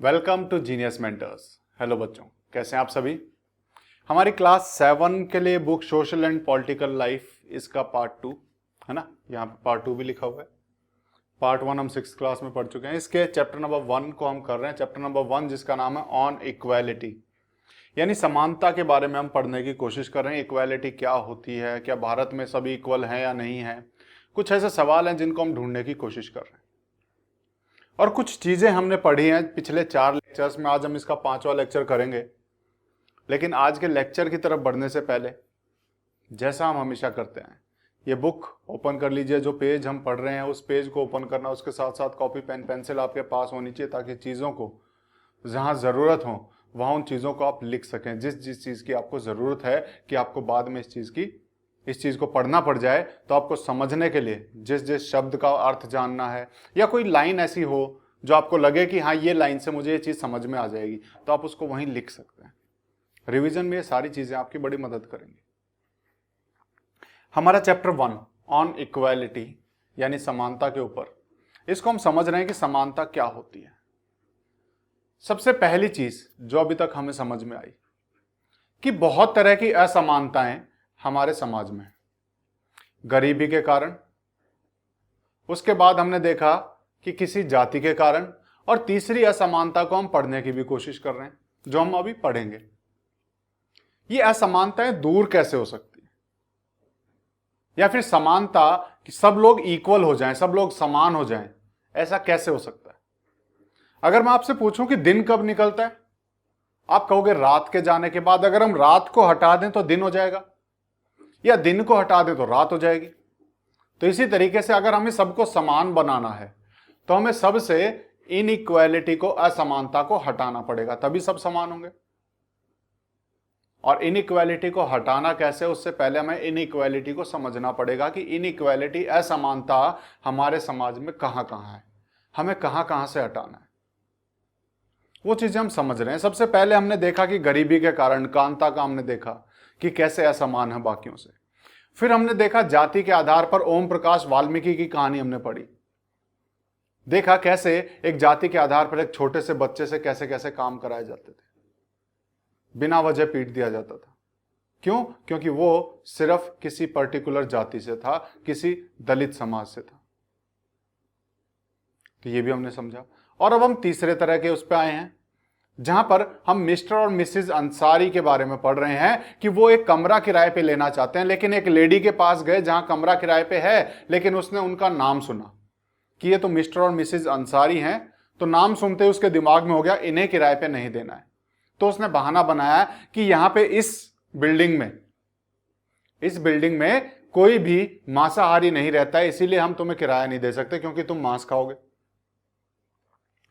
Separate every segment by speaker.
Speaker 1: Welcome to Genius Mentors. Hello बच्चों, कैसे हैं आप सभी। हमारी क्लास 7 के लिए book social and political life इसका पार्ट 2 है ना। यहाँ पे पार्ट 2 भी लिखा हुआ है। पार्ट 1 हम 6th क्लास में पढ़ चुके हैं। इसके चैप्टर नंबर 1 को हम कर रहे हैं। चैप्टर नंबर 1 जिसका नाम है ऑन इक्वालिटी, यानी समानता के बारे में हम पढ़ने की कोशिश कर रहे हैं। इक्वालिटी क्या होती है, क्या भारत में सभी इक्वल हैं या नहीं है। कुछ ऐसे सवाल हैं जिनको हम ढूंढने की कोशिश कर रहे हैं। और कुछ चीजें हमने पढ़ी हैं पिछले 4 लेक्चर्स में। आज हम इसका 5वां लेक्चर करेंगे। लेकिन आज के लेक्चर की तरफ बढ़ने से पहले, जैसा हम हमेशा करते हैं, ये बुक ओपन कर लीजिए। जो पेज हम पढ़ रहे हैं उस पेज को ओपन करना, उसके साथ साथ कॉपी पेन पेंसिल आपके पास होनी चाहिए, ताकि चीज़ों को जहाँ ज़रूरत हो वहाँ उन चीज़ों को आप लिख सकें। जिस जिस चीज़ की आपको ज़रूरत है कि आपको बाद में इस चीज़ को पढ़ना पड़ जाए, तो आपको समझने के लिए जिस जिस शब्द का अर्थ जानना है, या कोई लाइन ऐसी हो जो आपको लगे कि हाँ ये लाइन से मुझे ये चीज़ समझ में आ जाएगी, तो आप उसको वहीं लिख सकते हैं। रिवीजन में ये सारी चीज़ें आपकी बड़ी मदद करेंगी। हमारा चैप्टर 1 ऑन इक्वालिटी यानी समानता के ऊपर, इसको हम समझ रहे हैं कि समानता क्या होती है। सबसे पहली चीज़ जो अभी तक हमें समझ में आई कि बहुत तरह की असमानताएं हमारे समाज में, गरीबी के कारण, उसके बाद हमने देखा कि किसी जाति के कारण, और तीसरी असमानता को हम पढ़ने की भी कोशिश कर रहे हैं जो हम अभी पढ़ेंगे। ये असमानताएं दूर कैसे हो सकती है, या फिर समानता कि सब लोग इक्वल हो जाएं, सब लोग समान हो जाएं, ऐसा कैसे हो सकता है। अगर मैं आपसे पूछूं कि दिन कब निकलता है, आप कहोगे रात के जाने के बाद। अगर हम रात को हटा दें तो दिन हो जाएगा, या दिन को हटा दें तो रात हो जाएगी। तो इसी तरीके से अगर हमें सबको समान बनाना है तो हमें सबसे इनइक्वालिटी को, असमानता को हटाना पड़ेगा, तभी सब समान होंगे। और इनइक्वालिटी को हटाना कैसे, उससे पहले हमें इनइक्वालिटी को समझना पड़ेगा कि इनइक्वालिटी, असमानता हमारे समाज में कहां कहां है, हमें कहां कहां से हटाना है, वो चीजें हम समझ रहे हैं। सबसे पहले हमने देखा कि गरीबी के कारण, कांता का हमने देखा कि कैसे असमान है बाकियों से। फिर हमने देखा जाति के आधार पर ओम प्रकाश वाल्मीकि की कहानी हमने पढ़ी। देखा कैसे एक जाति के आधार पर एक छोटे से बच्चे से कैसे कैसे काम कराए जाते थे, बिना वजह पीट दिया जाता था। क्यों? क्योंकि वो सिर्फ किसी पर्टिकुलर जाति से था, किसी दलित समाज से था। तो ये भी हमने समझा। और अब हम तीसरे तरह के उस पर आए हैं, जहां पर हम मिस्टर और मिसेज अंसारी के बारे में पढ़ रहे हैं कि वो एक कमरा किराए पे लेना चाहते हैं, लेकिन एक लेडी के पास गए जहां कमरा किराए पे है, लेकिन उसने उनका नाम सुना कि ये तो मिस्टर और मिसेज अंसारी हैं। तो नाम सुनते ही उसके दिमाग में हो गया इन्हें किराए पे नहीं देना है। तो उसने बहाना बनाया कि यहां पे इस बिल्डिंग में कोई भी मांसाहारी नहीं रहता है, इसीलिए हम तुम्हें किराया नहीं दे सकते, क्योंकि तुम मांस खाओगे।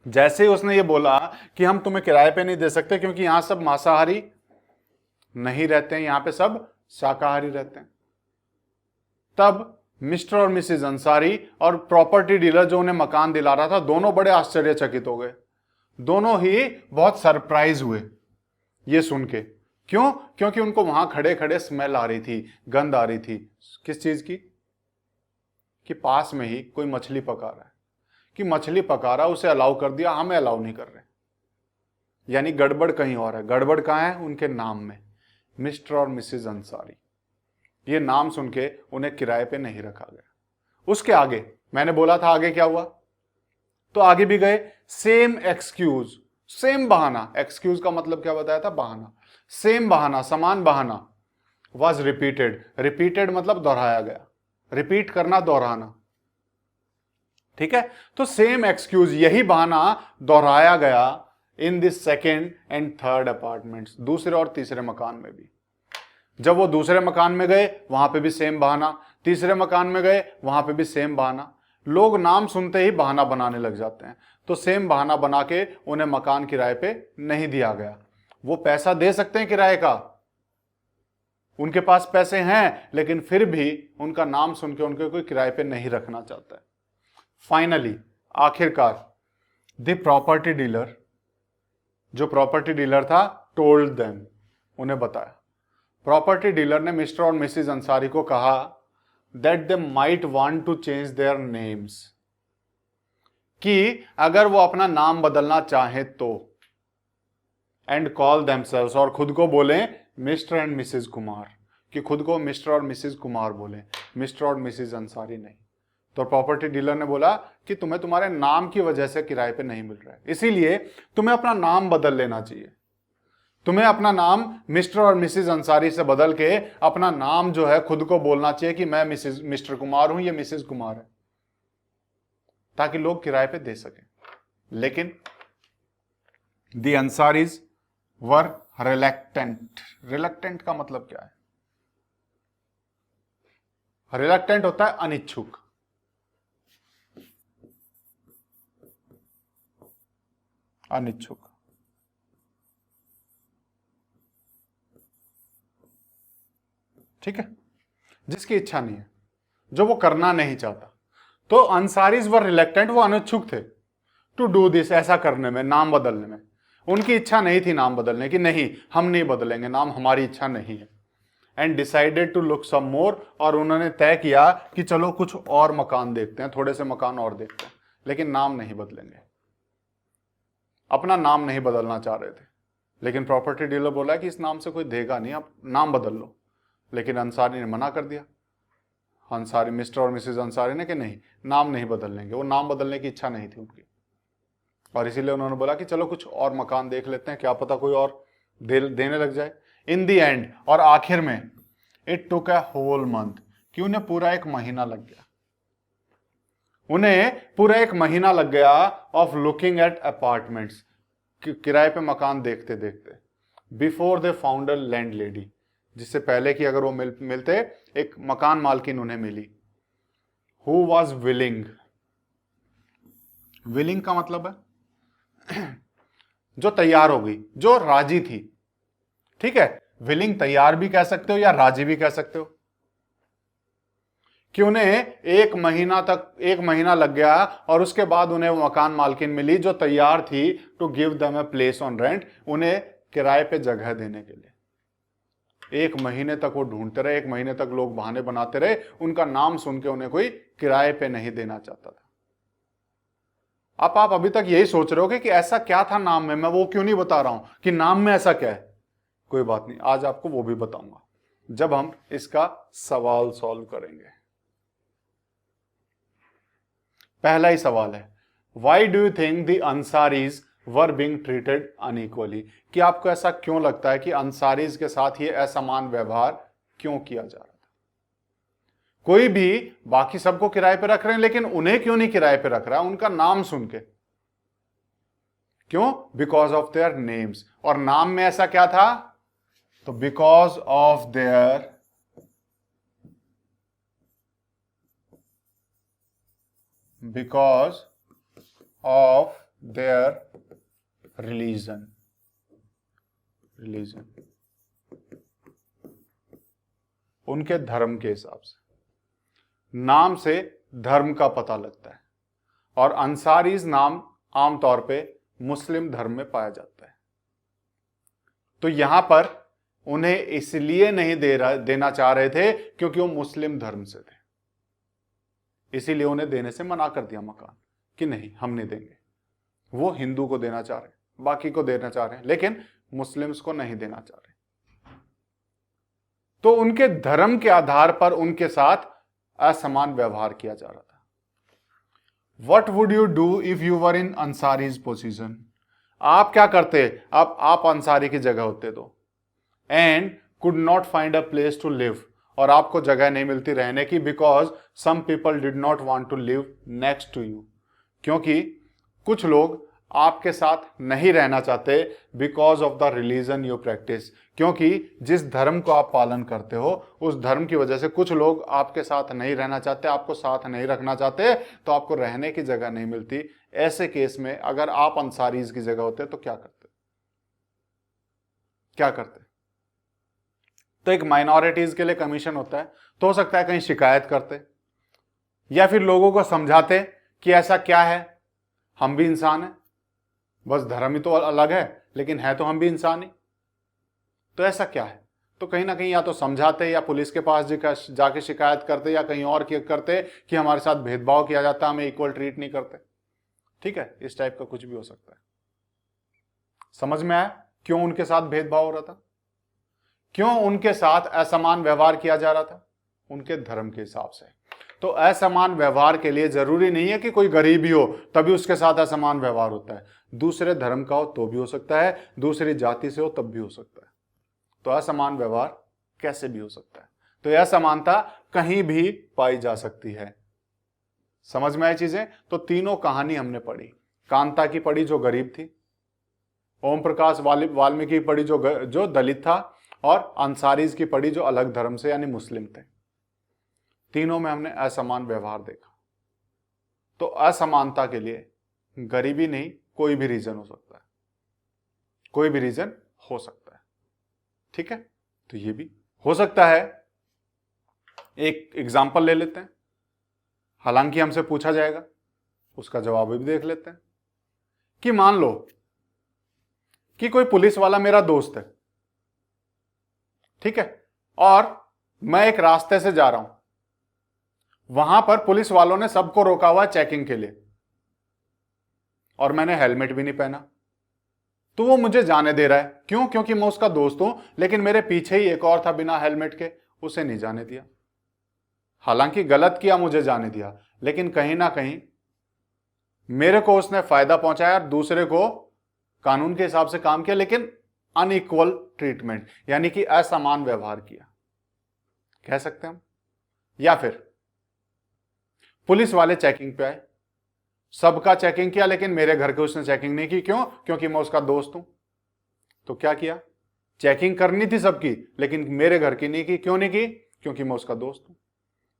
Speaker 1: जैसे ही उसने ये बोला कि हम तुम्हें किराए पे नहीं दे सकते क्योंकि यहां सब मांसाहारी नहीं रहते हैं, यहां पे सब शाकाहारी रहते हैं, तब मिस्टर और मिसेज अंसारी और प्रॉपर्टी डीलर जो उन्हें मकान दिला रहा था, दोनों बड़े आश्चर्यचकित हो गए। दोनों ही बहुत सरप्राइज हुए ये सुन के। क्यों? क्योंकि उनको वहां खड़े खड़े स्मेल आ रही थी, गंध आ रही थी। किस चीज की? कि पास में ही कोई मछली पका रहा है, कि मछली पका रहा, उसे अलाउ कर दिया, हमें अलाउ नहीं कर रहे। यानी गड़बड़ कहीं और है। गड़बड़ कहां है? उनके नाम में, मिस्टर और मिसेज अंसारी। ये नाम सुन के उन्हें किराए पे नहीं रखा गया। उसके आगे मैंने बोला था आगे क्या हुआ, तो आगे भी गए। सेम एक्सक्यूज, सेम बहाना। एक्सक्यूज का मतलब क्या बताया था? बहाना। सेम बहाना, समान बहाना वॉज रिपीटेड। रिपीटेड मतलब दोहराया गया, रिपीट करना, दोहराना। ठीक है, तो सेम एक्सक्यूज, यही बहाना दोहराया गया in this second and third apartments, दूसरे और तीसरे मकान में भी। जब वो दूसरे मकान में गए वहां पे भी सेम बहाना, तीसरे मकान में गए वहां पे भी सेम बहाना। लोग नाम सुनते ही बहाना बनाने लग जाते हैं। तो सेम बहाना बना के उन्हें मकान किराए पे नहीं दिया गया। वो पैसा दे सकते हैं किराए का, उनके पास पैसे हैं, लेकिन फिर भी उनका नाम सुन के उनके कोई किराए पे नहीं रखना चाहता है। फाइनली, आखिरकार, द प्रॉपर्टी डीलर, जो प्रॉपर्टी डीलर था, टोल्ड देम, उन्हें बताया। प्रॉपर्टी डीलर ने मिस्टर और मिसेज अंसारी को कहा that they might want to change their names, कि अगर वो अपना नाम बदलना चाहे तो, एंड कॉल देमसेल्व्स, और खुद को बोले मिस्टर एंड मिसेस कुमार, कि खुद को मिस्टर और मिसेस कुमार बोले, मिस्टर और मिसेस अंसारी नहीं। तो प्रॉपर्टी डीलर ने बोला कि तुम्हें तुम्हारे नाम की वजह से किराए पे नहीं मिल रहा है, इसीलिए तुम्हें अपना नाम बदल लेना चाहिए। तुम्हें अपना नाम मिस्टर और मिसेस अंसारी से बदल के अपना नाम जो है खुद को बोलना चाहिए कि मैं मिस्टर कुमार हूं, ये मिसेस कुमार है, ताकि लोग किराए पे दे सकें। लेकिन the Ansaris were reluctant. Reluctant का मतलब क्या है? रिलक्टेंट होता है अनिच्छुक। अनिच्छुक। ठीक है, जिसकी इच्छा नहीं है, जो वो करना नहीं चाहता। तो अंसारीज वर रिलक्टेंट, वो अनिच्छुक थे टू डू दिस, ऐसा करने में, नाम बदलने में। उनकी इच्छा नहीं थी नाम बदलने की, नहीं हम नहीं बदलेंगे नाम, हमारी इच्छा नहीं है। एंड डिसाइडेड टू लुक सम मोर, और उन्होंने तय किया कि चलो कुछ और मकान देखते हैं, थोड़े से मकान और देखते हैं, लेकिन नाम नहीं बदलेंगे। अपना नाम नहीं बदलना चाह रहे थे, लेकिन प्रॉपर्टी डीलर बोला कि इस नाम से कोई देगा नहीं, आप नाम बदल लो। लेकिन अंसारी ने मना कर दिया, अंसारी, मिस्टर और मिसेस अंसारी ने, कि नहीं नाम नहीं बदलेंगे। वो नाम बदलने की इच्छा नहीं थी उनकी, और इसीलिए उन्होंने बोला कि चलो कुछ और मकान देख लेते हैं, क्या पता कोई और देने लग जाए। इन दी एंड, और आखिर में, it took a whole month, कि उन्हें पूरा एक महीना लग गया, उन्हें पूरा एक महीना लग गया ऑफ लुकिंग एट अपार्टमेंट्स, किराए पे मकान देखते देखते, before they found a land lady, जिससे पहले कि अगर वो मिलते, एक मकान मालकिन उन्हें मिली, हु वॉज विलिंग। विलिंग का मतलब है जो तैयार हो गई, जो राजी थी। ठीक है, विलिंग तैयार भी कह सकते हो या राजी भी कह सकते हो, कि उन्हें एक महीना लग गया, और उसके बाद उन्हें वो मकान मालकिन मिली जो तैयार थी to give them a place on rent, उन्हें किराए पे जगह देने के लिए। एक महीने तक वो ढूंढते रहे, एक महीने तक लोग बहाने बनाते रहे, उनका नाम सुन के उन्हें कोई किराए पे नहीं देना चाहता था। आप अभी तक यही सोच रहे हो कि ऐसा क्या था नाम में, मैं वो क्यों नहीं बता रहा हूं कि नाम में ऐसा क्या है। कोई बात नहीं, आज आपको वो भी बताऊंगा जब हम इसका सवाल सॉल्व करेंगे। पहला ही सवाल है, why do you think the Ansaris were being treated unequally, कि आपको ऐसा क्यों लगता है कि अंसारीज के साथ ये असमान व्यवहार क्यों किया जा रहा था। कोई भी बाकी सबको किराए पे रख रहे हैं, लेकिन उन्हें क्यों नहीं किराए पे रख रहा है, उनका नाम सुन के। क्यों? बिकॉज ऑफ देयर नेम्स, और नाम में ऐसा क्या था, तो बिकॉज ऑफ देयर रिलीजन। उनके धर्म के हिसाब से, नाम से धर्म का पता लगता है, और अंसारीज नाम आमतौर पे मुस्लिम धर्म में पाया जाता है। तो यहां पर उन्हें इसलिए नहीं देना चाह रहे थे क्योंकि वो मुस्लिम धर्म से थे, इसीलिए उन्हें देने से मना कर दिया मकान, कि नहीं हम नहीं देंगे। वो हिंदू को देना चाह रहे, बाकी को देना चाह रहे हैं, लेकिन मुस्लिम्स को नहीं देना चाह रहे। तो उनके धर्म के आधार पर उनके साथ असमान व्यवहार किया जा रहा था। What would you do if you were in Ansari's position, आप क्या करते अब आप अंसारी की जगह होते तो, and could not find a place to live, और आपको जगह नहीं मिलती रहने की, because some people did not want to live next to you, क्योंकि कुछ लोग आपके साथ नहीं रहना चाहते, because of the religion you practise, क्योंकि जिस धर्म को आप पालन करते हो उस धर्म की वजह से कुछ लोग आपके साथ नहीं रहना चाहते, आपको साथ नहीं रखना चाहते, तो आपको रहने की जगह नहीं मिलती। ऐसे केस में अगर आप अंसारीज की जगह होते तो क्या करते? तो एक माइनॉरिटीज के लिए कमीशन होता है, तो हो सकता है कहीं शिकायत करते, या फिर लोगों को समझाते कि ऐसा क्या है, हम भी इंसान हैं, बस धर्म ही तो अलग है, लेकिन है तो हम भी इंसान ही, तो ऐसा क्या है। तो कहीं ना कहीं या तो समझाते, या पुलिस के पास जाके शिकायत करते, या कहीं और करते कि हमारे साथ भेदभाव किया जाता है, हमें इक्वल ट्रीट नहीं करते। ठीक है, इस टाइप का कुछ भी हो सकता है। समझ में आया क्यों उनके साथ भेदभाव हो रहा था, क्यों उनके साथ असमान व्यवहार किया जा रहा था? उनके धर्म के हिसाब से। तो असमान व्यवहार के लिए जरूरी नहीं है कि कोई गरीब ही हो तभी उसके साथ असमान व्यवहार होता है, दूसरे धर्म का हो तो भी हो सकता है, दूसरी जाति से हो तब भी हो सकता है। तो असमान व्यवहार कैसे भी हो सकता है। तो यह असमानता कहीं भी पाई जा सकती है। समझ में आई चीजें? तो तीनों कहानी हमने पढ़ी। कांता की पढ़ी जो गरीब थी, ओम प्रकाश वाल्मीकि की पढ़ी जो दलित था, और अंसारीज की पढ़ी जो अलग धर्म से यानी मुस्लिम थे। तीनों में हमने असमान व्यवहार देखा। तो असमानता के लिए गरीबी नहीं, कोई भी रीजन हो सकता है, कोई भी रीजन हो सकता है। ठीक है, तो ये भी हो सकता है। एक एग्जाम्पल ले लेते हैं, हालांकि हमसे पूछा जाएगा, उसका जवाब भी देख लेते हैं। कि मान लो कि कोई पुलिस वाला मेरा दोस्त है, ठीक है, और मैं एक रास्ते से जा रहा हूं, वहां पर पुलिस वालों ने सबको रोका हुआ चेकिंग के लिए, और मैंने हेलमेट भी नहीं पहना, तो वो मुझे जाने दे रहा है। क्यों? क्योंकि मैं उसका दोस्त हूं, लेकिन मेरे पीछे ही एक और था बिना हेलमेट के, उसे नहीं जाने दिया। हालांकि गलत किया, मुझे जाने दिया, लेकिन कहीं ना कहीं मेरे को उसने फायदा पहुंचाया, दूसरे को कानून के हिसाब से काम किया, लेकिन अनइक्वल ट्रीटमेंट यानी कि असमान व्यवहार किया, कह सकते हैं हम। या फिर पुलिस वाले चेकिंग पे आए, सबका चेकिंग किया, लेकिन मेरे घर के उसने चेकिंग नहीं की। क्यों? क्योंकि मैं उसका दोस्त हूं। तो क्या किया? चेकिंग करनी थी सबकी, लेकिन मेरे घर की नहीं की। क्यों नहीं की? क्योंकि मैं उसका दोस्त हूं।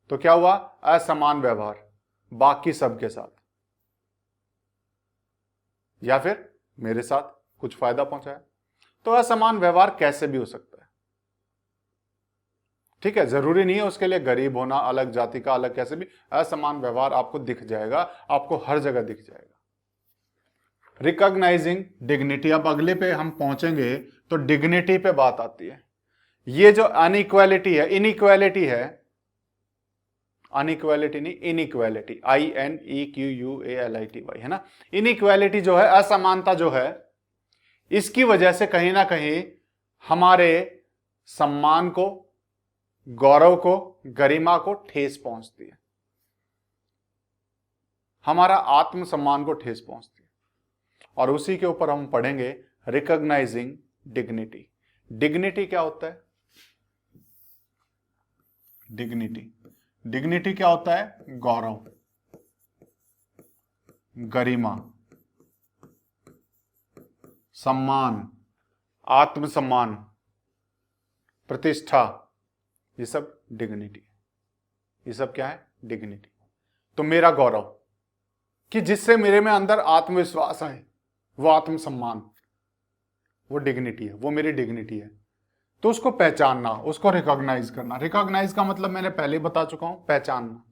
Speaker 1: तो क्या हुआ? असमान व्यवहार बाकी सबके साथ, या फिर मेरे साथ कुछ फायदा पहुंचाया। तो असमान व्यवहार कैसे भी हो सकता है। ठीक है, जरूरी नहीं है उसके लिए गरीब होना, अलग जाति का, अलग कैसे भी। असमान व्यवहार आपको दिख जाएगा, आपको हर जगह दिख जाएगा। रिकॉग्नाइजिंग डिग्निटी, अब अगले पे हम पहुंचेंगे तो डिग्निटी पे बात आती है। ये जो अनइक्वालिटी है, इनइक्वालिटी है, अनइक्वालिटी नहीं, इनइक्वालिटी, INEQUALITY है ना। इनइक्वालिटी जो है, असमानता जो है, इसकी वजह से कहीं ना कहीं हमारे सम्मान को, गौरव को, गरिमा को ठेस पहुंचती है, हमारा आत्मसम्मान को ठेस पहुंचती है। और उसी के ऊपर हम पढ़ेंगे रिकॉग्नाइजिंग डिग्निटी। डिग्निटी क्या होता है? डिग्निटी क्या होता है? गौरव, गरिमा, सम्मान, आत्मसम्मान, प्रतिष्ठा, ये सब डिग्निटी। ये सब क्या है? डिग्निटी। तो मेरा गौरव, कि जिससे मेरे में अंदर आत्मविश्वास आए, वो आत्मसम्मान, वो डिग्निटी है, वो मेरी डिग्निटी है। तो उसको पहचानना, उसको रिकॉग्नाइज करना। रिकॉग्नाइज का मतलब मैंने पहले ही बता चुका हूं, पहचानना,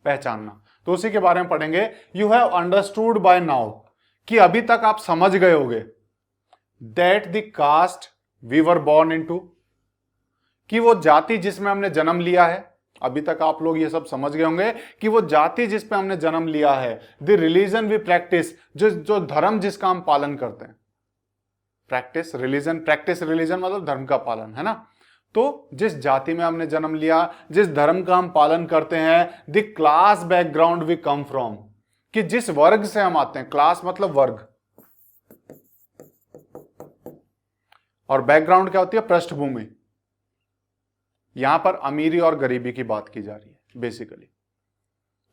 Speaker 1: पहचानना। तो उसी के बारे में पढ़ेंगे। You have understood by now, कि अभी तक आप समझ गए होंगे, that the caste we were born into, कि वो जाति जिसमें हमने जन्म लिया है, अभी तक आप लोग ये सब समझ गए होंगे कि वो जाति जिस पे हमने जन्म लिया है, द रिलीजन वी प्रैक्टिस, जो धर्म जिसका हम पालन करते हैं, प्रैक्टिस रिलीजन, प्रैक्टिस रिलीजन मतलब धर्म का पालन, है ना। तो जिस जाति में हमने जन्म लिया, जिस धर्म का हम पालन करते हैं, the class background we come from, कि जिस वर्ग से हम आते हैं, क्लास मतलब वर्ग, और बैकग्राउंड क्या होती है? पृष्ठभूमि। यहां पर अमीरी और गरीबी की बात की जा रही है बेसिकली,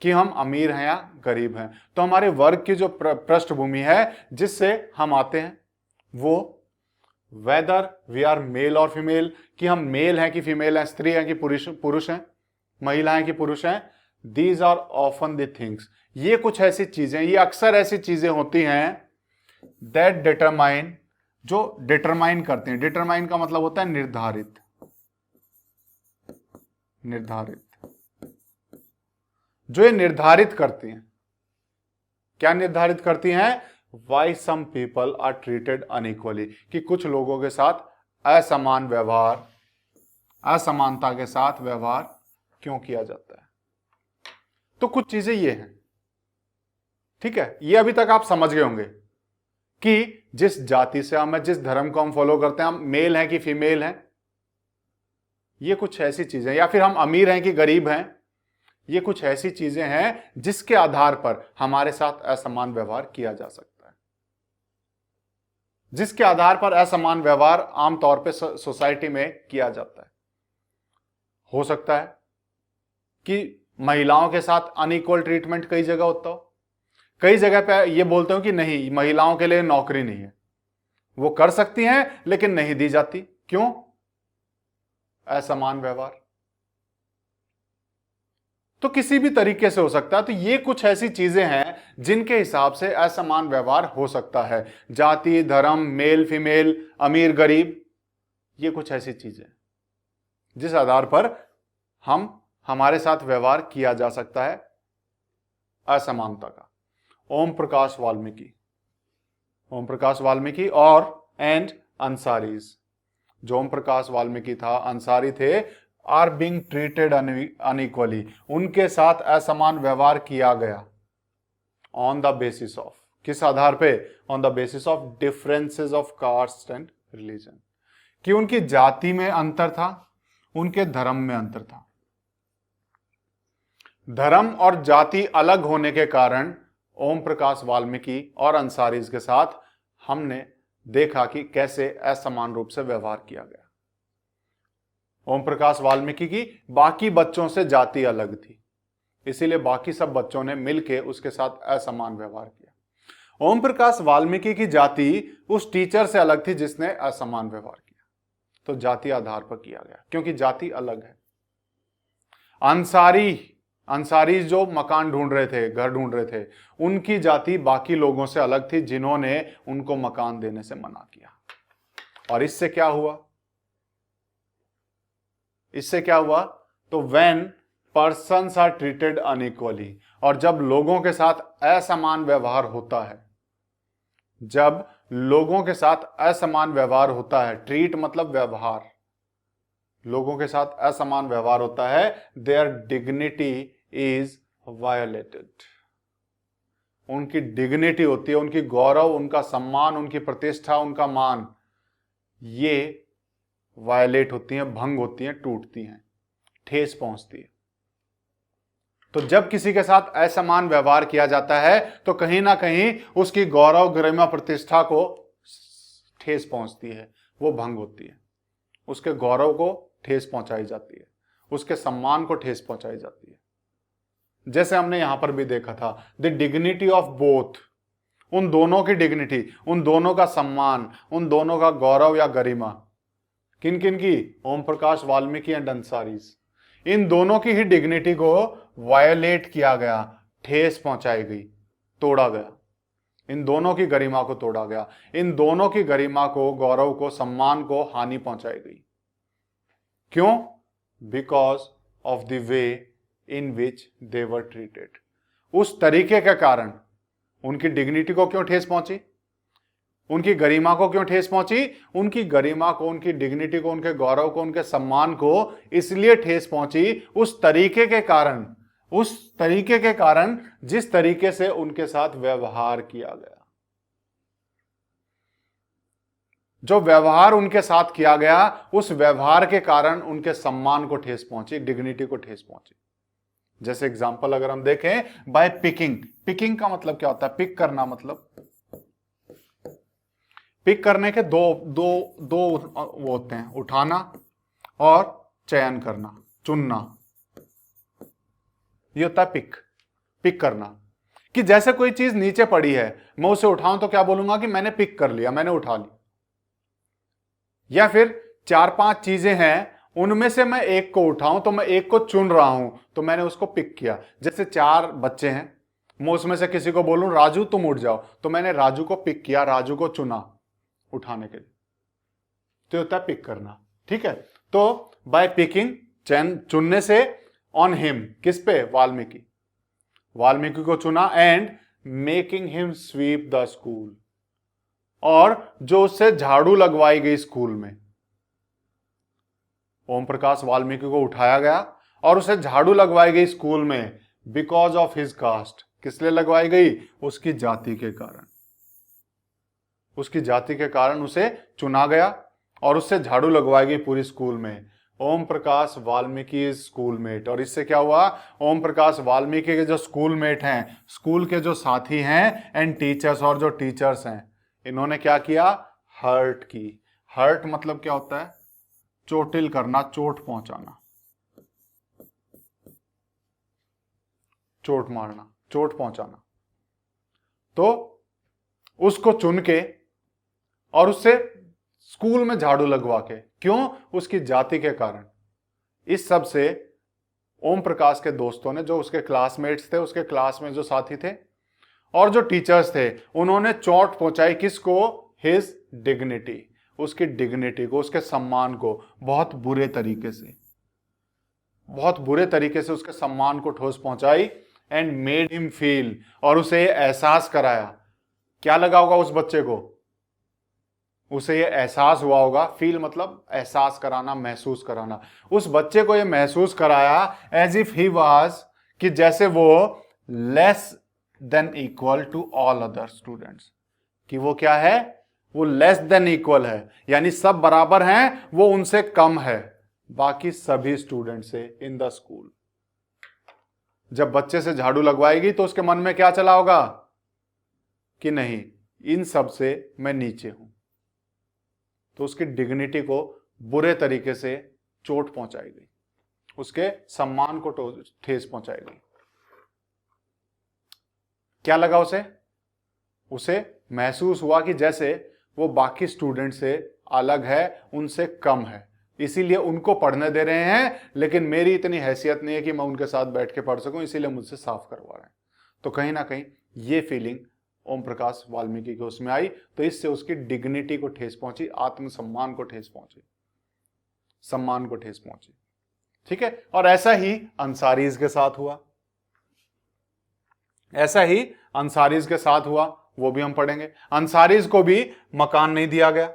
Speaker 1: कि हम अमीर हैं या गरीब हैं। तो हमारे वर्ग की जो पृष्ठभूमि है जिससे हम आते हैं, वो वेदर वी आर मेल और फीमेल, कि हम मेल हैं कि फीमेल हैं, स्त्री हैं कि पुरुष हैं, महिला हैं कि पुरुष हैं। These are often the things, ये कुछ ऐसी चीजें, ये अक्सर ऐसी चीजें होती हैं दैट डिटरमाइन, जो डिटरमाइन करते हैं। डिटरमाइन का मतलब होता है निर्धारित, निर्धारित, जो ये निर्धारित करती हैं। क्या निर्धारित करती हैं? Why some people are treated unequally, कि कुछ लोगों के साथ असमान व्यवहार, असमानता के साथ व्यवहार क्यों किया जाता है। तो कुछ चीजें ये हैं, ठीक है, ये अभी तक आप समझ गए होंगे कि जिस जाति से हम, जिस धर्म को हम फॉलो करते हैं, हम मेल हैं कि फीमेल हैं, ये कुछ ऐसी चीजें, या फिर हम अमीर हैं कि गरीब हैं, ये कुछ ऐसी चीजें हैं जिसके आधार पर हमारे साथ असमान व्यवहार किया जा सकता है, जिसके आधार पर असमान व्यवहार आमतौर पर सोसाइटी में किया जाता है। हो सकता है कि महिलाओं के साथ अनइक्वल ट्रीटमेंट कई जगह होता हो, कई जगह पे ये बोलते हो कि नहीं, महिलाओं के लिए नौकरी नहीं है, वो कर सकती हैं लेकिन नहीं दी जाती। क्यों? असमान व्यवहार। तो किसी भी तरीके से हो सकता है। तो ये कुछ ऐसी चीजें हैं जिनके हिसाब से असमान व्यवहार हो सकता है। जाति, धर्म, मेल फीमेल, अमीर गरीब, ये कुछ ऐसी चीजें जिस आधार पर हमारे साथ व्यवहार किया जा सकता है असमानता का। ओम प्रकाश वाल्मीकि और एंड अंसारीज, जो ओम प्रकाश वाल्मीकि था, अंसारी थे, आर बीइंग ट्रीटेड अनइक्वली, उनके साथ असमान व्यवहार किया गया। ऑन द बेसिस ऑफ, किस आधार पे? On the basis of differences of caste and religion, कि उनकी जाति में अंतर था, उनके धर्म में अंतर था। धर्म और जाति अलग होने के कारण ओम प्रकाश वाल्मीकि और अंसारीज के साथ हमने देखा कि कैसे असमान रूप से व्यवहार किया गया। ओम प्रकाश वाल्मीकि की बाकी बच्चों से जाति अलग थी, इसीलिए बाकी सब बच्चों ने मिलकर उसके साथ असमान व्यवहार किया। ओम प्रकाश वाल्मीकि की जाति उस टीचर से अलग थी जिसने असमान व्यवहार किया, तो जाति आधार पर किया गया, क्योंकि जाति अलग है। अंसारी जो मकान ढूंढ रहे थे, घर ढूंढ रहे थे, उनकी जाति बाकी लोगों से अलग थी जिन्होंने उनको मकान देने से मना किया। और इससे क्या हुआ? तो when persons are treated unequally, और जब लोगों के साथ असमान व्यवहार होता है, ट्रीट मतलब व्यवहार, लोगों के साथ असमान व्यवहार होता है, देयर डिग्निटी इज वायोलेटेड, उनकी डिग्निटी होती है, उनकी गौरव, उनका सम्मान, उनकी प्रतिष्ठा, उनका मान, ये वायलेट होती हैं, भंग होती हैं, टूटती हैं, ठेस पहुंचती है। तो जब किसी के साथ असमान व्यवहार किया जाता है तो कहीं ना कहीं उसकी गौरव, गरिमा, प्रतिष्ठा को ठेस पहुंचती है, वो भंग होती है, उसके गौरव को ठेस पहुंचाई जाती है, उसके सम्मान को ठेस पहुंचाई जाती है। जैसे हमने यहां पर भी देखा था, द डिग्निटी ऑफ बोथ, उन दोनों की डिग्निटी, उन दोनों का सम्मान, उन दोनों का गौरव या गरिमा, किन किन की? ओम प्रकाश वाल्मीकि एंड अंसारीज, इन दोनों की ही डिग्निटी को वायोलेट किया गया, ठेस पहुंचाई गई, तोड़ा गया, इन दोनों की गरिमा को तोड़ा गया, इन दोनों की गरिमा को, गौरव को, सम्मान को हानि पहुंचाई गई। क्यों? Because of the way in which they were treated, उस तरीके के कारण उनकी डिग्निटी को क्यों ठेस पहुंची, उनकी गरिमा को क्यों ठेस पहुंची? उनकी गरिमा को, उनकी डिग्निटी को, उनके गौरव को, उनके सम्मान को इसलिए ठेस पहुंची उस तरीके के कारण जिस तरीके से उनके साथ व्यवहार किया गया। जो व्यवहार उनके साथ किया गया, उस व्यवहार के कारण उनके सम्मान को ठेस पहुंची, डिग्निटी को ठेस पहुंची। जैसे एग्जांपल अगर हम देखें, बाय पिकिंग का मतलब क्या होता है? पिक करना, मतलब पिक करने के दो वो होते हैं, उठाना और चयन करना, चुनना, ये होता है पिक करना। कि जैसे कोई चीज नीचे पड़ी है, मैं उसे उठाऊं तो क्या बोलूंगा? कि मैंने पिक कर लिया, मैंने उठा ली। या फिर 4-5 चीजें हैं, उनमें से मैं एक को उठाऊं तो मैं एक को चुन रहा हूं, तो मैंने उसको पिक किया। जैसे 4 बच्चे हैं, मैं उसमें से किसी को बोलूं राजू तुम उठ जाओ, तो मैंने राजू को पिक किया, राजू को चुना उठाने के लिए, तो होता है पिक करना। ठीक है, तो बाय पिकिंग, चुनने से, ऑन हिम, किस पे? वाल्मीकि को चुना, and making him sweep the school, और जो उससे झाड़ू लगवाई गई स्कूल में, ओम प्रकाश वाल्मीकि को उठाया गया और उसे झाड़ू लगवाई गई स्कूल में, बिकॉज ऑफ हिज कास्ट, किस लिए लगवाई गई? उसकी जाति के कारण। उसकी जाति के कारण उसे चुना गया और उससे झाड़ू लगवाई गई पूरी स्कूल में। ओम प्रकाश वाल्मीकि स्कूलमेट। और इससे क्या हुआ? ओम प्रकाश वाल्मीकि के जो स्कूलमेट हैं, स्कूल के जो साथी हैं एंड टीचर्स, और जो टीचर्स हैं, इन्होंने क्या किया? हर्ट की। हर्ट मतलब क्या होता है? चोटिल करना, चोट पहुंचाना, चोट मारना, चोट पहुंचाना। तो उसको चुन के और उससे स्कूल में झाड़ू लगवा के, क्यों? उसकी जाति के कारण। इस सब से ओम प्रकाश के दोस्तों ने, जो उसके क्लासमेट्स थे, उसके क्लास में जो साथी थे और जो टीचर्स थे, उन्होंने चोट पहुंचाई किसको? हिज डिग्निटी, उसकी डिग्निटी को, उसके सम्मान को बहुत बुरे तरीके से, बहुत बुरे तरीके से उसके सम्मान को ठोस पहुंचाई। एंड मेड हिम फील, और उसे एहसास कराया। क्या लगा होगा उस बच्चे को? उसे ये एहसास हुआ होगा। फील मतलब एहसास कराना, महसूस कराना। उस बच्चे को ये महसूस कराया एज इफ ही वाज, कि जैसे वो less than equal to all other students, कि वो क्या है? वो लेस देन इक्वल है, यानी सब बराबर हैं, वो उनसे कम है बाकी सभी स्टूडेंट से इन द स्कूल। जब बच्चे से झाड़ू लगवाएगी तो उसके मन में क्या चला होगा? कि नहीं, इन सब से मैं नीचे हूं। तो उसकी डिग्निटी को बुरे तरीके से चोट पहुंचाई गई, उसके सम्मान को ठेस पहुंचाई गई। क्या लगा उसे? उसे महसूस हुआ कि जैसे वो बाकी स्टूडेंट से अलग है, उनसे कम है, इसीलिए उनको पढ़ने दे रहे हैं, लेकिन मेरी इतनी हैसियत नहीं है कि मैं उनके साथ बैठ के पढ़ सकूं, इसीलिए मुझसे साफ करवा रहे हैं। तो कहीं ना कहीं ये फीलिंग ओम प्रकाश वाल्मीकि के उसमें आई, तो इससे उसकी डिग्निटी को ठेस पहुंची, आत्मसम्मान को ठेस पहुंची, सम्मान को ठेस पहुंची। ठीक है। और ऐसा ही अंसारीज के साथ हुआ, ऐसा ही अंसारीज के साथ हुआ, वो भी हम पढ़ेंगे। अंसारीज को भी मकान नहीं दिया गया,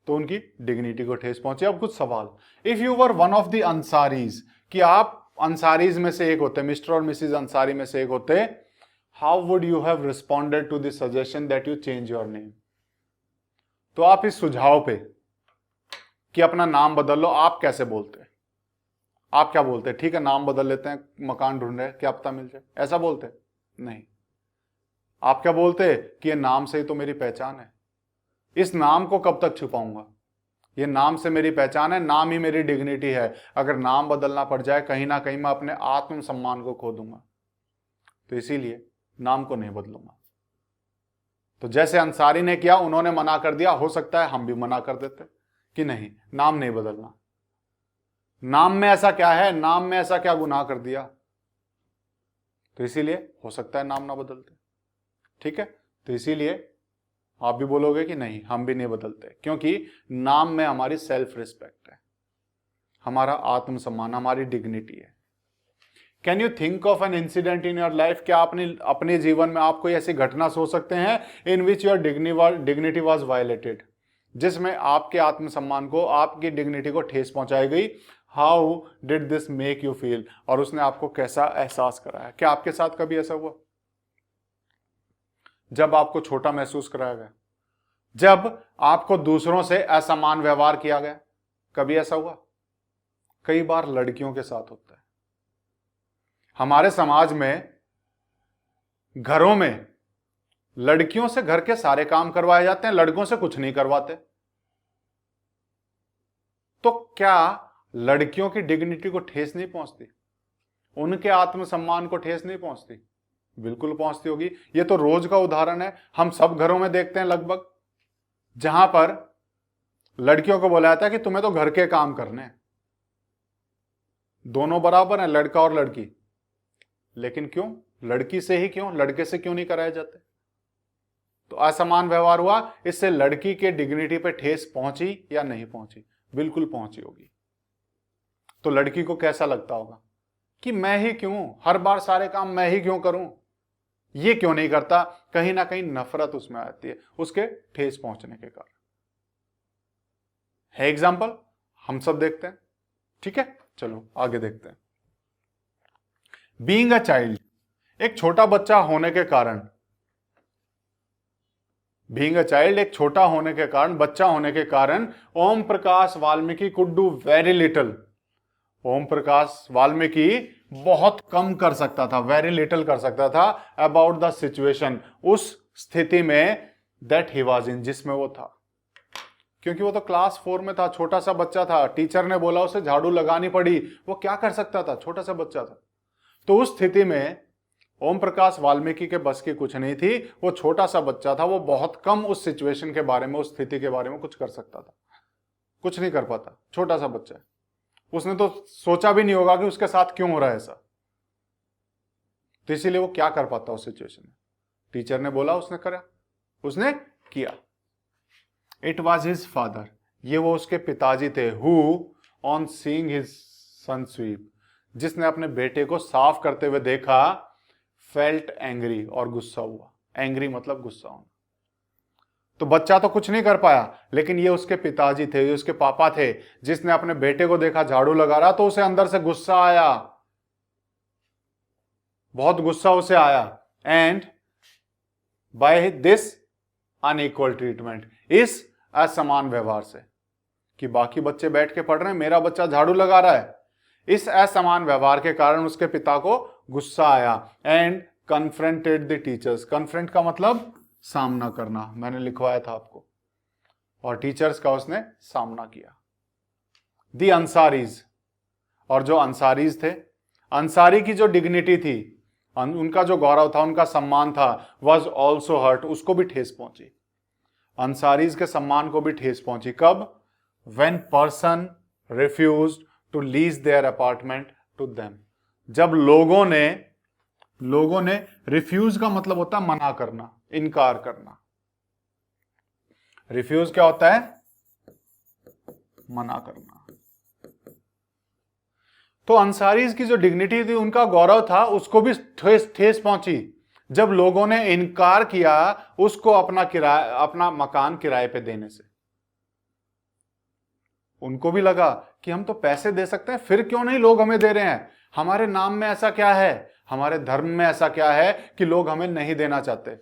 Speaker 1: तो उनकी डिग्निटी को ठेस पहुंची। अब कुछ सवाल। If you were one of the Ansaris, कि आप अंसारीज में से एक होते, मिस्टर और मिसिज अंसारी में से एक होते, how would you have responded to the suggestion that you change your name? तो आप इस सुझाव पे कि अपना नाम बदल लो, आप कैसे बोलते? आप क्या बोलते? ठीक है, नाम बदल लेते हैं, मकान ढूंढ रहे हैं, क्या पता मिल जाए, ऐसा बोलते? नहीं। आप क्या बोलते? कि ये नाम से ही तो मेरी पहचान है, इस नाम को कब तक छुपाऊंगा? ये नाम से मेरी पहचान है, नाम ही मेरी डिग्निटी है। अगर नाम बदलना पड़ जाए, कहीं ना कहीं मैं अपने आत्मसम्मान को खो दूंगा, तो इसीलिए नाम को नहीं बदलूंगा। तो जैसे अंसारी ने किया, उन्होंने मना कर दिया, हो सकता है हम भी मना कर देते कि नहीं, नाम नहीं बदलना। नाम में ऐसा क्या है? नाम में ऐसा क्या गुनाह कर दिया? तो इसीलिए हो सकता है नाम ना बदलते। ठीक है। तो इसीलिए आप भी बोलोगे कि नहीं, हम भी नहीं बदलते, क्योंकि नाम में हमारी सेल्फ रिस्पेक्ट है, हमारा आत्मसम्मान, हमारी डिग्निटी है। Can you think of an incident in your life? क्या अपने जीवन में आप कोई ऐसी घटना सोच सकते हैं in which your dignity was violated, जिसमें आपके आत्मसम्मान को, आपकी डिग्निटी को ठेस पहुंचाई गई? How did this make you feel? और उसने आपको कैसा एहसास कराया? क्या आपके साथ कभी ऐसा हुआ जब आपको छोटा महसूस कराया गया, जब आपको दूसरों से असमान व्यवहार किया गया? कभी ऐसा हुआ? कई बार लड़कियों के साथ होता है। हमारे समाज में, घरों में लड़कियों से घर के सारे काम करवाए जाते हैं, लड़कों से कुछ नहीं करवाते। तो क्या लड़कियों की डिग्निटी को ठेस नहीं पहुंचती? उनके आत्मसम्मान को ठेस नहीं पहुंचती? बिल्कुल पहुंचती होगी। ये तो रोज का उदाहरण है, हम सब घरों में देखते हैं लगभग, जहां पर लड़कियों को बोला जाता है कि तुम्हें तो घर के काम करने हैं। दोनों बराबर हैं, लड़का और लड़की, लेकिन क्यों लड़की से ही, क्यों लड़के से क्यों नहीं कराए जाते? तो असमान व्यवहार हुआ, इससे लड़की के डिग्निटी पे ठेस पहुंची या नहीं पहुंची? बिल्कुल पहुंची होगी। तो लड़की को कैसा लगता होगा कि मैं ही क्यों, हर बार सारे काम मैं ही क्यों करूं, ये क्यों नहीं करता? कहीं ना कहीं नफरत उसमें आती है, उसके ठेस पहुंचने के कारण। है एग्जाम्पल, हम सब देखते हैं। ठीक है, चलो आगे देखते हैं। बीइंग अ चाइल्ड, एक छोटा बच्चा होने के कारण, बीइंग अ चाइल्ड, एक छोटा होने के कारण, बच्चा होने के कारण, Om Prakash Valmiki could do very little. Om Prakash Valmiki बहुत कम कर सकता था, वेरी लिटिल कर सकता था, अबाउट द सिचुएशन, उस स्थिति में दैट ही वाज इन, जिसमें वो था। क्योंकि वो तो क्लास 4 में था, छोटा सा बच्चा था, टीचर ने बोला उसे झाड़ू लगानी पड़ी, वो क्या कर सकता था, छोटा सा बच्चा था। तो उस स्थिति में ओम प्रकाश वाल्मीकि के बस की कुछ नहीं थी, वो छोटा सा बच्चा था, वो बहुत कम उस सिचुएशन के बारे में, उस स्थिति के बारे में कुछ कर सकता था, कुछ नहीं कर पाता, छोटा सा बच्चा है। उसने तो सोचा भी नहीं होगा कि उसके साथ क्यों हो रहा है ऐसा, तो इसीलिए वो क्या कर पाता उस सिचुएशन में। टीचर ने बोला, उसने करा, उसने किया। इट वॉज हिज फादर, ये वो उसके पिताजी थे, who on seeing his son sweep, जिसने अपने बेटे को साफ करते हुए देखा, फेल्ट एंग्री, और गुस्सा हुआ। एंग्री मतलब गुस्सा होना। तो बच्चा तो कुछ नहीं कर पाया, लेकिन ये उसके पिताजी थे, ये उसके पापा थे, जिसने अपने बेटे को देखा झाड़ू लगा रहा, तो उसे अंदर से गुस्सा आया, बहुत गुस्सा उसे आया। And by this unequal treatment, इस असमान व्यवहार से, कि बाकी बच्चे बैठ के पढ़ रहे हैं, मेरा बच्चा झाड़ू लगा रहा है, इस असमान व्यवहार के कारण उसके पिता को गुस्सा आया। And confronted the teachers, confront का मतलब सामना करना, मैंने लिखवाया था आपको, और टीचर्स का उसने सामना किया। दी अंसारीज, और जो अंसारीज थे, अंसारी की जो डिग्निटी थी, उनका जो गौरव था, उनका सम्मान था, वॉज ऑल्सो हर्ट, उसको भी ठेस पहुंची। अंसारीज के सम्मान को भी ठेस पहुंची। कब? When person refused to lease their apartment to them, जब लोगों ने रिफ्यूज का मतलब होता है मना करना, इनकार करना। रिफ्यूज क्या होता है? मना करना। तो अंसारीज की जो डिग्निटी थी, उनका गौरव था, उसको भी ठेस पहुंची जब लोगों ने इनकार किया उसको अपना मकान किराए पे देने से। उनको भी लगा कि हम तो पैसे दे सकते हैं, फिर क्यों नहीं लोग हमें दे रहे हैं, हमारे नाम में ऐसा क्या है, हमारे धर्म में ऐसा क्या है कि लोग हमें नहीं देना चाहते।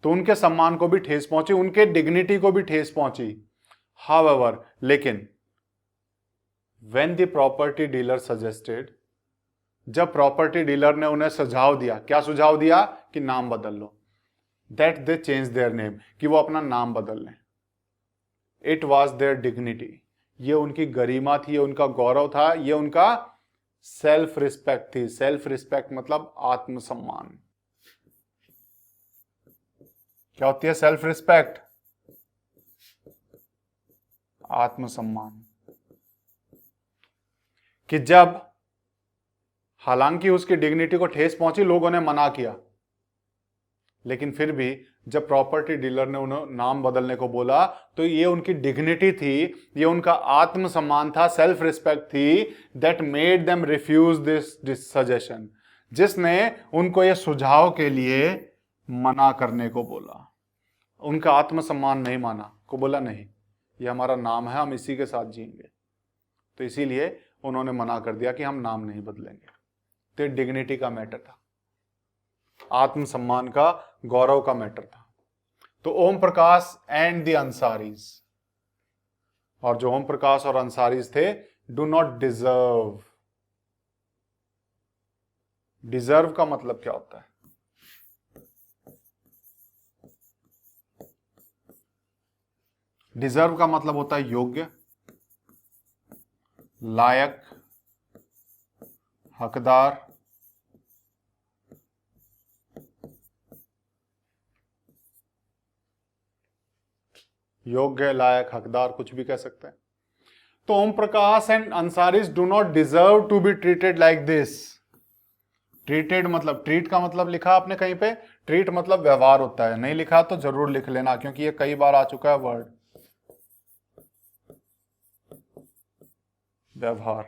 Speaker 1: तो उनके सम्मान को भी ठेस पहुंची, उनके डिग्निटी को भी ठेस पहुंची। हाउएवर, लेकिन when the property dealer suggested, जब प्रॉपर्टी डीलर ने उन्हें सुझाव दिया, क्या सुझाव दिया? कि नाम बदल लो, that they change their name, कि वो अपना नाम बदल लें। इट वॉज देयर डिग्निटी, ये उनकी गरिमा थी, ये उनका गौरव था, ये उनका सेल्फ रिस्पेक्ट थी। सेल्फ रिस्पेक्ट मतलब आत्मसम्मान। क्या होती है सेल्फ रिस्पेक्ट? आत्मसम्मान। कि जब हालांकि उसकी डिग्निटी को ठेस पहुंची, लोगों ने मना किया, लेकिन फिर भी जब प्रॉपर्टी डीलर ने उन्हें नाम बदलने को बोला, तो ये उनकी डिग्निटी थी, ये उनका आत्मसम्मान था, सेल्फ रिस्पेक्ट थी, that made them refuse this suggestion, जिसने उनको ये सुझाव के लिए मना करने को बोला। उनका आत्मसम्मान नहीं माना, को बोला नहीं, ये हमारा नाम है, हम इसी के साथ जिएंगे। तो इसीलिए उन्होंने मना कर दिया कि हम नाम नहीं बदलेंगे। तो डिग्निटी का मैटर था, आत्मसम्मान का, गौरव का मैटर था। तो ओम प्रकाश एंड द अंसारीज, और जो ओम प्रकाश और अंसारीज थे, डू नॉट डिजर्व। डिजर्व का मतलब क्या होता है? डिजर्व का मतलब होता है योग्य, लायक, हकदार, योग्य, लायक, हकदार, कुछ भी कह सकते हैं। तो Om Prakash and Ansaris do not deserve to be treated like this. Treated मतलब, ट्रीट का मतलब लिखा आपने कहीं पे, ट्रीट मतलब व्यवहार होता है, नहीं लिखा तो जरूर लिख लेना, क्योंकि ये कई बार आ चुका है वर्ड, व्यवहार।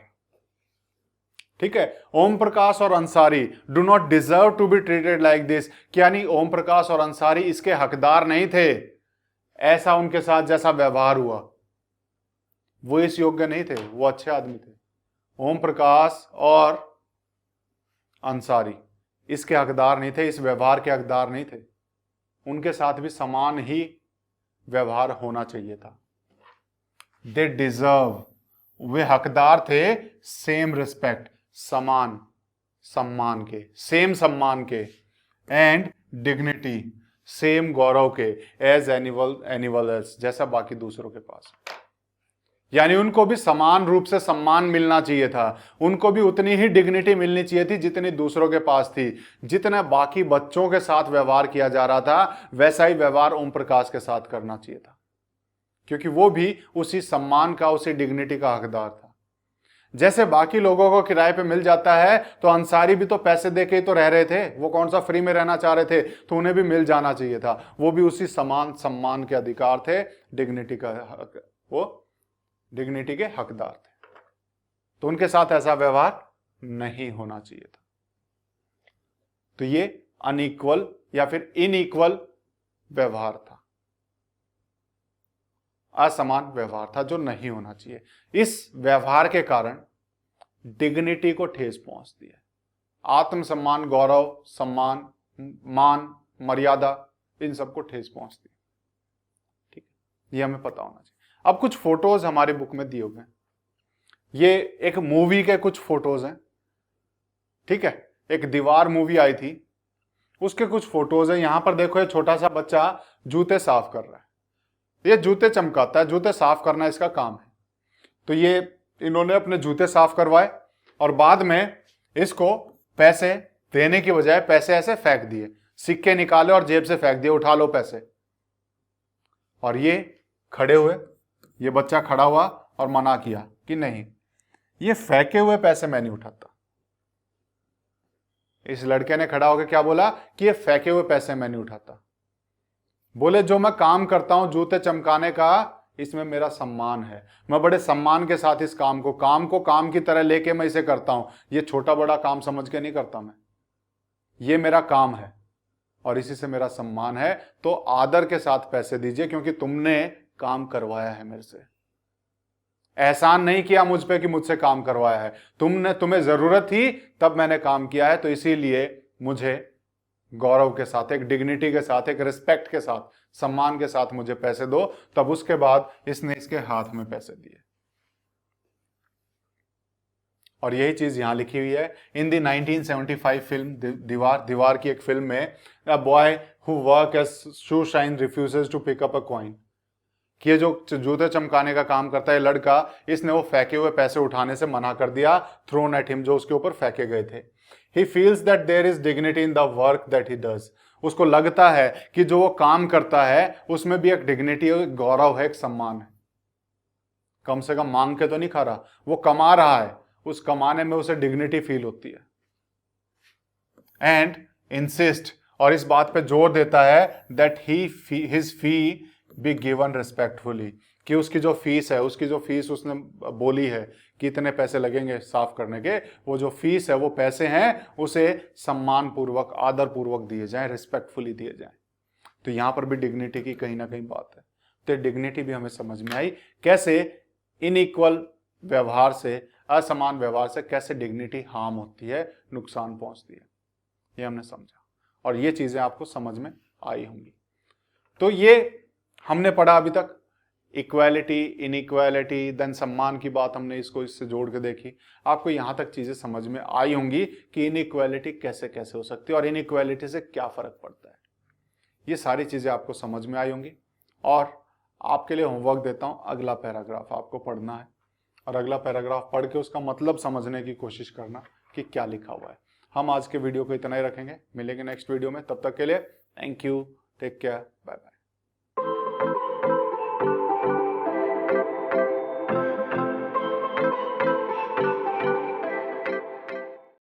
Speaker 1: ठीक है, ओम प्रकाश और Ansari do not deserve to be treated like this, यानी ओम प्रकाश और अंसारी इसके हकदार नहीं थे, ऐसा उनके साथ जैसा व्यवहार हुआ, वो इस योग्य नहीं थे, वो अच्छे आदमी थे। ओम प्रकाश और अंसारी इसके हकदार नहीं थे, इस व्यवहार के हकदार नहीं थे, उनके साथ भी समान ही व्यवहार होना चाहिए था। दे डिजर्व, वे हकदार थे सेम रिस्पेक्ट, समान सम्मान के, सेम सम्मान के, एंड डिग्निटी, सेम गौरव के, एज एनिमल एल्स, जैसा बाकी दूसरों के पास। यानी उनको भी समान रूप से सम्मान मिलना चाहिए था, उनको भी उतनी ही डिग्निटी मिलनी चाहिए थी जितनी दूसरों के पास थी। जितना बाकी बच्चों के साथ व्यवहार किया जा रहा था वैसा ही व्यवहार ओम प्रकाश के साथ करना चाहिए था, क्योंकि वो भी उसी सम्मान का, उसी डिग्निटी का हकदार था। जैसे बाकी लोगों को किराए पे मिल जाता है तो अंसारी भी तो पैसे देके ही तो रह रहे थे, वो कौन सा फ्री में रहना चाह रहे थे, तो उन्हें भी मिल जाना चाहिए था। वो भी उसी समान सम्मान के अधिकार थे, डिग्निटी का हक, वो डिग्निटी के हकदार थे। तो उनके साथ ऐसा व्यवहार नहीं होना चाहिए था। तो ये अनइक्वल या फिर इनइक्वल व्यवहार था, असमान व्यवहार था जो नहीं होना चाहिए। इस व्यवहार के कारण डिग्निटी को ठेस पहुंचती है, आत्मसम्मान, गौरव, सम्मान, मान, मर्यादा, इन सबको ठेस पहुंचती है। ठीक है, ये हमें पता होना चाहिए। अब कुछ फोटोज हमारे बुक में दिए हुए हैं, ये एक मूवी के कुछ फोटोज हैं। ठीक है, एक दीवार मूवी आई थी, उसके कुछ फोटोज हैं। यहां पर देखो, ये छोटा सा बच्चा जूते साफ कर रहा है, ये जूते चमकाता है, जूते साफ करना इसका काम है। तो ये इन्होंने अपने जूते साफ करवाए और बाद में इसको पैसे देने की बजाय पैसे ऐसे फेंक दिए, सिक्के निकाले और जेब से फेंक दिए, उठा लो पैसे। और ये खड़े हुए, ये बच्चा खड़ा हुआ और मना किया कि नहीं, ये फेंके हुए पैसे मैं नहीं उठाता। इस लड़के ने खड़ा होकर क्या बोला कि ये फेंके हुए पैसे मैं नहीं उठाता। बोले जो मैं काम करता हूं जूते चमकाने का, इसमें मेरा सम्मान है, मैं बड़े सम्मान के साथ इस काम को काम की तरह लेके मैं इसे करता हूं। ये छोटा बड़ा काम समझ के नहीं करता मैं, ये मेरा काम है और इसी से मेरा सम्मान है। तो आदर के साथ पैसे दीजिए, क्योंकि तुमने काम करवाया है मेरे से, एहसान नहीं किया मुझ पे कि मुझसे काम करवाया है, तुम्हें जरूरत थी तब मैंने काम किया है। तो इसीलिए मुझे गौरव के साथ, एक डिग्निटी के साथ, एक रिस्पेक्ट के साथ, सम्मान के साथ मुझे पैसे दो। तब उसके बाद इसने इसके हाथ में पैसे दिए। और यही चीज यहां लिखी हुई है इन दी 1975 फिल्म दीवार की एक फिल्म में, a boy who work as shoe shine refuses to pick up a coin, कि ये जो जूते चमकाने का काम करता है लड़का, इसने वो फेंके हुए पैसे उठाने से मना कर दिया, थ्रोन एट हिम, जो उसके ऊपर फेंके गए थे। He feels that there is dignity in the work that he does. उसको लगता है कि जो वो काम करता है उसमें भी एक डिग्निटी है, एक गौरव है, एक सम्मान है। कम से कम मांग के तो नहीं खा रहा, वो कमा रहा है, उस कमाने में उसे डिग्निटी फील होती है। एंड इंसिस्ट, और इस बात पे जोर देता है that his fee be given respectfully, कि उसकी जो फीस उसने बोली है कि इतने पैसे लगेंगे साफ करने के, वो जो फीस है, वो पैसे हैं, उसे सम्मान पूर्वक, आदर पूर्वक दिए जाएं, रिस्पेक्टफुली दिए जाएं। तो यहां पर भी डिग्निटी की कहीं ना कहीं बात है। तो डिग्निटी भी हमें समझ में आई, कैसे इनइक्वल व्यवहार से, असमान व्यवहार से कैसे डिग्निटी हार्म होती है, नुकसान पहुंचती है, ये हमने समझा। और ये चीजें आपको समझ में आई होंगी। तो ये हमने पढ़ा अभी तक, इक्वालिटी, इनइक्वालिटी, देन सम्मान की बात हमने इससे जोड़ के देखी। आपको यहां तक चीजें समझ में आई होंगी कि इनइक्वालिटी कैसे कैसे हो सकती है और इनइक्वालिटी से क्या फर्क पड़ता है। ये सारी चीजें आपको समझ में आई होंगी। और आपके लिए होमवर्क देता हूं, अगला पैराग्राफ आपको पढ़ना है और अगला पैराग्राफ पढ़ के उसका मतलब समझने की कोशिश करना कि क्या लिखा हुआ है। हम आज के वीडियो को इतना ही रखेंगे, मिलेंगे नेक्स्ट वीडियो में। तब तक के लिए thank you, take care, bye bye.